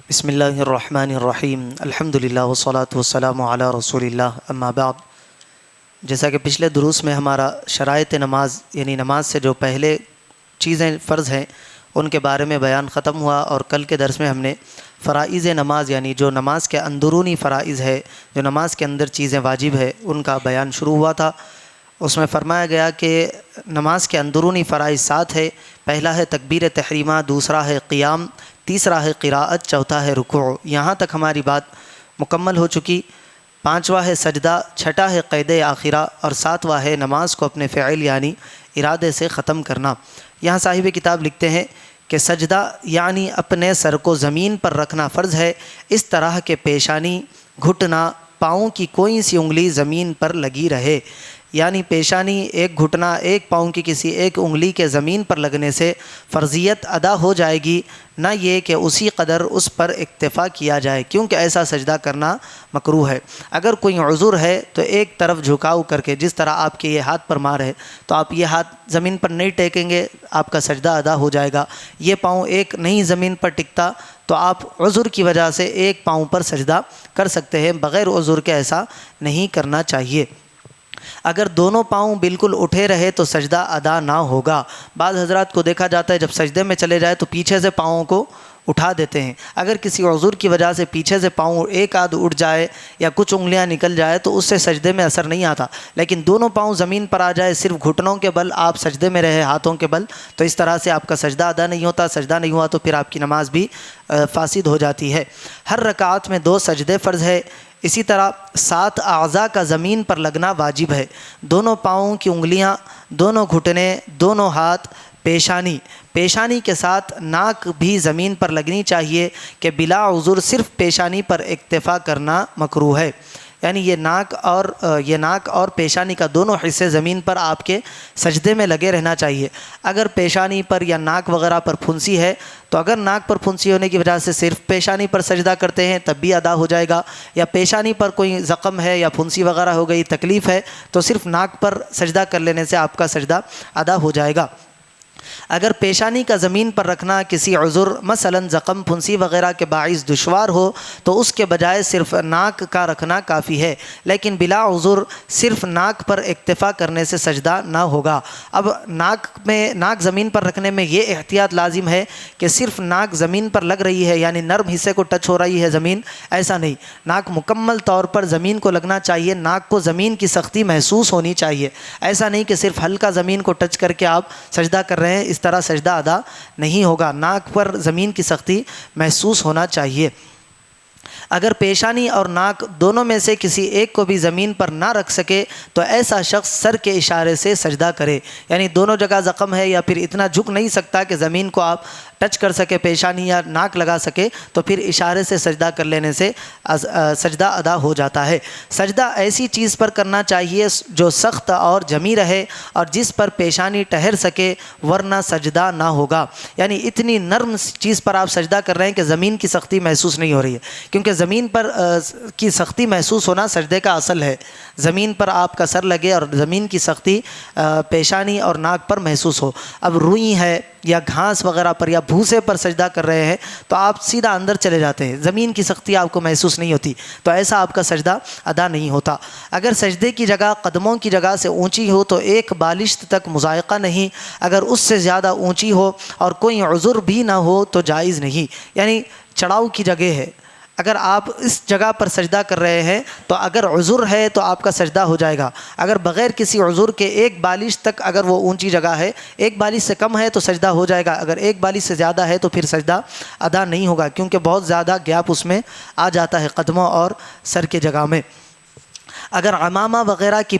بسم اللہ الرحمن الرحیم الحمدللہ والصلاة والسلام علی رسول اللہ اما بعد۔ جیسا کہ پچھلے دروس میں ہمارا شرائط نماز یعنی نماز سے جو پہلے چیزیں فرض ہیں ان کے بارے میں بیان ختم ہوا، اور کل کے درس میں ہم نے فرائض نماز یعنی جو نماز کے اندرونی فرائض ہے، جو نماز کے اندر چیزیں واجب ہے، ان کا بیان شروع ہوا تھا۔ اس میں فرمایا گیا کہ نماز کے اندرونی فرائض 7 ہے۔ پہلا ہے تکبیر تحریمہ، دوسرا ہے قیام، تیسرا ہے قراءت، چوتھا ہے رکوع۔ یہاں تک ہماری بات مکمل ہو چکی۔ پانچواں ہے سجدہ، چھٹا ہے قید آخرہ، اور ساتواں ہے نماز کو اپنے فعل یعنی ارادے سے ختم کرنا۔ یہاں صاحب کتاب لکھتے ہیں کہ سجدہ یعنی اپنے سر کو زمین پر رکھنا فرض ہے، اس طرح کہ پیشانی، گھٹنا، پاؤں کی کوئی سی انگلی زمین پر لگی رہے۔ یعنی پیشانی، ایک گھٹنا، ایک پاؤں کی کسی ایک انگلی کے زمین پر لگنے سے فرضیت ادا ہو جائے گی، نہ یہ کہ اسی قدر اس پر اکتفا کیا جائے، کیونکہ ایسا سجدہ کرنا مکروہ ہے۔ اگر کوئی عذر ہے تو ایک طرف جھکاؤ کر کے، جس طرح آپ کے یہ ہاتھ پر مار ہے تو آپ یہ ہاتھ زمین پر نہیں ٹیکیں گے، آپ کا سجدہ ادا ہو جائے گا۔ یہ پاؤں ایک نہیں زمین پر ٹکتا تو آپ عذر کی وجہ سے ایک پاؤں پر سجدہ کر سکتے ہیں، بغیر عذر کے ایسا نہیں کرنا چاہیے۔ اگر دونوں پاؤں بالکل اٹھے رہے تو سجدہ ادا نہ ہوگا۔ بعض حضرات کو دیکھا جاتا ہے جب سجدے میں چلے جائے تو پیچھے سے پاؤں کو اٹھا دیتے ہیں۔ اگر کسی عذر کی وجہ سے پیچھے سے پاؤں ایک آدھ اٹھ جائے یا کچھ انگلیاں نکل جائے تو اس سے سجدے میں اثر نہیں آتا، لیکن دونوں پاؤں زمین پر آ جائے، صرف گھٹنوں کے بل آپ سجدے میں رہے، ہاتھوں کے بل، تو اس طرح سے آپ کا سجدہ ادا نہیں ہوتا۔ سجدہ نہیں ہوا تو پھر آپ کی نماز بھی فاسد ہو جاتی ہے۔ ہر رکعت میں 2 سجدے فرض ہے۔ اسی طرح 7 اعضاء کا زمین پر لگنا واجب ہے۔ دونوں پاؤں کی انگلیاں، دونوں گھٹنے، دونوں ہاتھ، پیشانی کے ساتھ ناک بھی زمین پر لگنی چاہیے کہ بلا عذر صرف پیشانی پر اکتفا کرنا مکروہ ہے۔ یعنی یہ ناک اور پیشانی کا دونوں حصے زمین پر آپ کے سجدے میں لگے رہنا چاہیے۔ اگر پیشانی پر یا ناک وغیرہ پر پھنسی ہے تو اگر ناک پر پھنسی ہونے کی وجہ سے صرف پیشانی پر سجدہ کرتے ہیں تب بھی ادا ہو جائے گا، یا پیشانی پر کوئی زخم ہے یا پھنسی وغیرہ ہو گئی، تکلیف ہے، تو صرف ناک پر سجدہ کر لینے سے آپ کا سجدہ ادا ہو جائے گا۔ اگر پیشانی کا زمین پر رکھنا کسی عذر مثلا زخم، پھنسی وغیرہ کے باعث دشوار ہو تو اس کے بجائے صرف ناک کا رکھنا کافی ہے، لیکن بلا عذر صرف ناک پر اکتفا کرنے سے سجدہ نہ ہوگا۔ اب ناک زمین پر رکھنے میں یہ احتیاط لازم ہے کہ صرف ناک زمین پر لگ رہی ہے یعنی نرم حصے کو ٹچ ہو رہی ہے زمین، ایسا نہیں، ناک مکمل طور پر زمین کو لگنا چاہیے، ناک کو زمین کی سختی محسوس ہونی چاہیے۔ ایسا نہیں کہ صرف ہلکا زمین کو ٹچ کر کے آپ سجدہ کر رہے ہیں، اس طرح سجدہ ادا نہیں ہوگا۔ ناک پر زمین کی سختی محسوس ہونا چاہیے۔ اگر پیشانی اور ناک دونوں میں سے کسی ایک کو بھی زمین پر نہ رکھ سکے تو ایسا شخص سر کے اشارے سے سجدہ کرے، یعنی دونوں جگہ زخم ہے یا پھر اتنا جھک نہیں سکتا کہ زمین کو آپ ٹچ کر سکے، پیشانی یا ناک لگا سکے، تو پھر اشارے سے سجدہ کر لینے سے سجدہ ادا ہو جاتا ہے۔ سجدہ ایسی چیز پر کرنا چاہیے جو سخت اور جمی رہے اور جس پر پیشانی ٹھہر سکے، ورنہ سجدہ نہ ہوگا۔ یعنی اتنی نرم چیز پر آپ سجدہ کر رہے ہیں کہ زمین کی سختی محسوس نہیں ہو رہی ہے، کیونکہ زمین پر کی سختی محسوس ہونا سجدے کا اصل ہے۔ زمین پر آپ کا سر لگے اور زمین کی سختی پیشانی اور ناک پر محسوس ہو۔ اب روئی ہے یا گھاس وغیرہ پر یا بھوسے پر سجدہ کر رہے ہیں تو آپ سیدھا اندر چلے جاتے ہیں، زمین کی سختی آپ کو محسوس نہیں ہوتی، تو ایسا آپ کا سجدہ ادا نہیں ہوتا۔ اگر سجدے کی جگہ قدموں کی جگہ سے اونچی ہو تو ایک بالشت تک مضائقہ نہیں، اگر اس سے زیادہ اونچی ہو اور کوئی عذر بھی نہ ہو تو جائز نہیں۔ یعنی چڑھاؤ کی جگہ ہے، اگر آپ اس جگہ پر سجدہ کر رہے ہیں تو اگر عذر ہے تو آپ کا سجدہ ہو جائے گا، اگر بغیر کسی عذر کے ایک بالش تک اگر وہ اونچی جگہ ہے، ایک بالش سے کم ہے تو سجدہ ہو جائے گا، اگر ایک بالش سے زیادہ ہے تو پھر سجدہ ادا نہیں ہوگا، کیونکہ بہت زیادہ گیپ اس میں آ جاتا ہے قدموں اور سر کے جگہ میں۔ اگر عمامہ وغیرہ کی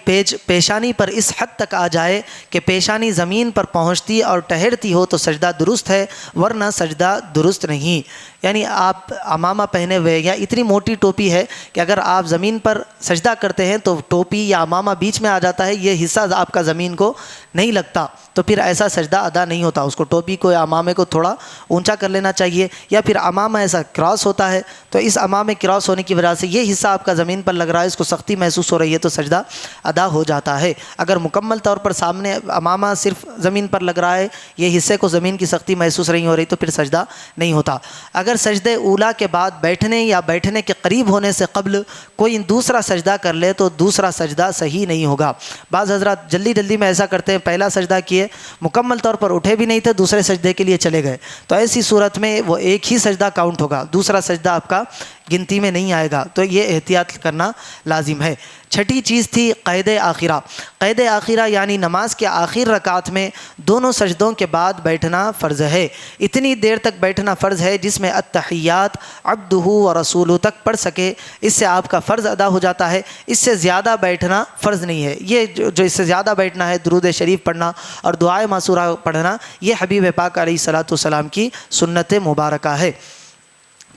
پیشانی پر اس حد تک آ جائے کہ پیشانی زمین پر پہنچتی اور ٹھہرتی ہو تو سجدہ درست ہے، ورنہ سجدہ درست نہیں۔ یعنی آپ عمامہ پہنے ہوئے یا اتنی موٹی ٹوپی ہے کہ اگر آپ زمین پر سجدہ کرتے ہیں تو ٹوپی یا عمامہ بیچ میں آ جاتا ہے، یہ حصہ آپ کا زمین کو نہیں لگتا، تو پھر ایسا سجدہ ادا نہیں ہوتا۔ اس کو ٹوپی کو یا عمامے کو تھوڑا اونچا کر لینا چاہیے، یا پھر عمامہ ایسا کراس ہوتا ہے تو اس عمامے کراس ہونے کی وجہ سے یہ حصہ آپ کا زمین پر لگ رہا ہے، اس کو سختی محسوس محسوس ہو رہی ہے تو سجدہ ادا ہو جاتا ہے۔ اگر مکمل طور پر سامنے امامہ صرف زمین پر لگ رہا ہے، یہ حصے کو زمین کی سختی محسوس نہیں ہو رہی، تو پھر سجدہ نہیں ہوتا۔ اگر سجدے اولا کے بعد بیٹھنے یا بیٹھنے کے قریب ہونے سے قبل کوئی دوسرا سجدہ کر لے تو دوسرا سجدہ صحیح نہیں ہوگا۔ بعض حضرات جلدی میں ایسا کرتے ہیں، پہلا سجدہ کیے، مکمل طور پر اٹھے بھی نہیں تھے، دوسرے سجدے کے لیے چلے گئے، تو ایسی صورت میں وہ ایک ہی سجدہ کاؤنٹ ہوگا، دوسرا سجدہ آپ کا گنتی میں نہیں آئے گا، تو یہ احتیاط کرنا لازم ہے۔ چھٹی چیز تھی قید آخرہ۔ قید آخرہ یعنی نماز کے آخر رکعت میں دونوں سجدوں کے بعد بیٹھنا فرض ہے۔ اتنی دیر تک بیٹھنا فرض ہے جس میں التحیات عبدہ و رسولہ تک پڑھ سکے، اس سے آپ کا فرض ادا ہو جاتا ہے۔ اس سے زیادہ بیٹھنا فرض نہیں ہے۔ یہ جو اس سے زیادہ بیٹھنا ہے، درود شریف پڑھنا اور دعائے معصورہ پڑھنا، یہ حبیب پاک علیہ الصلاۃ والسلام کی سنت مبارکہ ہے۔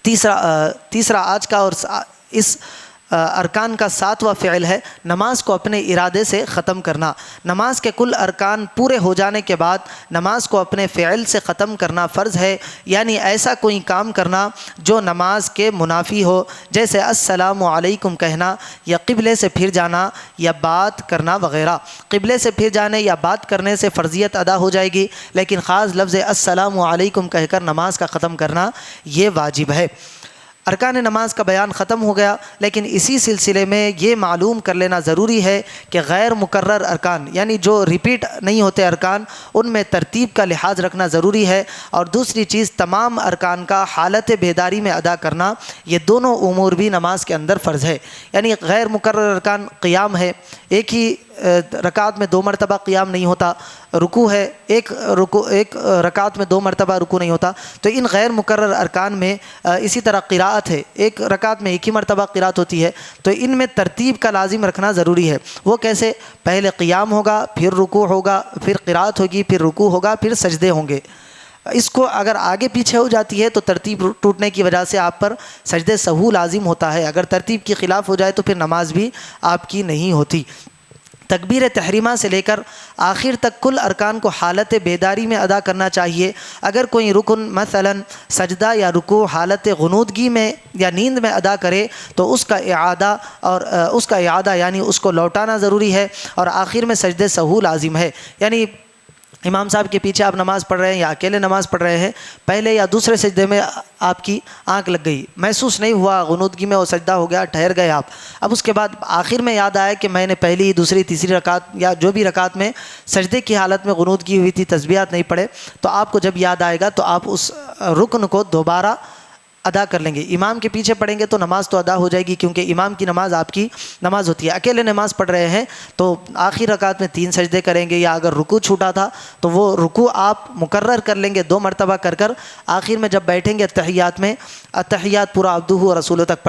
تیسرا آج کا اور اس ارکان کا 7واں فعل ہے نماز کو اپنے ارادے سے ختم کرنا۔ نماز کے کل ارکان پورے ہو جانے کے بعد نماز کو اپنے فعل سے ختم کرنا فرض ہے، یعنی ایسا کوئی کام کرنا جو نماز کے منافی ہو، جیسے السلام علیکم کہنا یا قبلے سے پھر جانا یا بات کرنا وغیرہ۔ قبلے سے پھر جانے یا بات کرنے سے فرضیت ادا ہو جائے گی، لیکن خاص لفظ السلام علیکم کہہ کر نماز کا ختم کرنا یہ واجب ہے۔ ارکان نماز کا بیان ختم ہو گیا، لیکن اسی سلسلے میں یہ معلوم کر لینا ضروری ہے کہ غیر مکرر ارکان یعنی جو ریپیٹ نہیں ہوتے ارکان، ان میں ترتیب کا لحاظ رکھنا ضروری ہے، اور دوسری چیز تمام ارکان کا حالت بیداری میں ادا کرنا، یہ دونوں امور بھی نماز کے اندر فرض ہے۔ یعنی غیر مکرر ارکان قیام ہے، ایک ہی رکعت میں 2 مرتبہ قیام نہیں ہوتا، رکوع ہے، ایک رکعت میں 2 مرتبہ رکوع نہیں ہوتا، تو ان غیر مکرر ارکان میں اسی طرح قراءت ہے، ایک رکعت میں ایک ہی مرتبہ قراءت ہوتی ہے، تو ان میں ترتیب کا لازم رکھنا ضروری ہے۔ وہ کیسے؟ پہلے قیام ہوگا، پھر رکوع ہوگا، پھر قراءت ہوگی، پھر رکوع ہوگا، پھر سجدے ہوں گے۔ اس کو اگر آگے پیچھے ہو جاتی ہے تو ترتیب ٹوٹنے کی وجہ سے آپ پر سجدے سہو لازم ہوتا ہے، اگر ترتیب کی خلاف ہو جائے تو پھر نماز بھی آپ کی نہیں ہوتی۔ تکبیر تحریمہ سے لے کر آخر تک کل ارکان کو حالت بیداری میں ادا کرنا چاہیے۔ اگر کوئی رکن مثلا سجدہ یا رکوع حالت غنودگی میں یا نیند میں ادا کرے تو اس کا اعادہ یعنی اس کو لوٹانا ضروری ہے، اور آخر میں سجدے سہو لازم ہے۔ یعنی امام صاحب کے پیچھے آپ نماز پڑھ رہے ہیں یا اکیلے نماز پڑھ رہے ہیں، پہلے یا دوسرے سجدے میں آپ کی آنکھ لگ گئی، محسوس نہیں ہوا، غنودگی میں وہ سجدہ ہو گیا، ٹھہر گئے آپ، اب اس کے بعد آخر میں یاد آیا کہ میں نے پہلی، دوسری، تیسری رکعت یا جو بھی رکعت میں سجدے کی حالت میں غنودگی ہوئی تھی، تسبیحات نہیں پڑھے، تو آپ کو جب یاد آئے گا تو آپ اس رکن کو دوبارہ ادا کر لیں گے۔ امام کے پیچھے پڑھیں گے تو نماز تو ادا ہو جائے گی، کیونکہ امام کی نماز آپ کی نماز ہوتی ہے۔ اکیلے نماز پڑھ رہے ہیں تو آخری رکعت میں 3 سجدے کریں گے، یا اگر رکوع چھوٹا تھا تو وہ رکوع آپ مکرر کر لیں گے 2 مرتبہ کر کر، آخر میں جب بیٹھیں گے التحیات میں، التحیات پورا عبدہ و رسولہ تک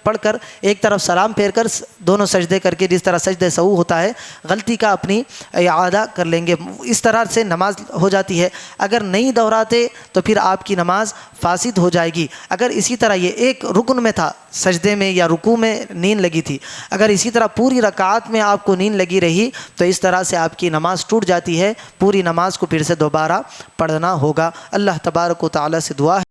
پڑھ کر ایک طرف سلام پھیر کر دونوں سجدے کر کے، جس طرح سجدے سہو ہوتا ہے، غلطی کا اپنی اعادہ کر لیں گے، اس طرح سے نماز ہو جاتی ہے۔ اگر نہیں دہراتے تو پھر آپ کی نماز فاسد ہو جائے گی۔ اگر اسی طرح یہ ایک رکن میں تھا، سجدے میں یا رکوع میں نیند لگی تھی، اگر اسی طرح پوری رکعات میں آپ کو نیند لگی رہی تو اس طرح سے آپ کی نماز ٹوٹ جاتی ہے، پوری نماز کو پھر سے دوبارہ پڑھنا ہوگا۔ اللہ تبارک و تعالی سے دعا ہے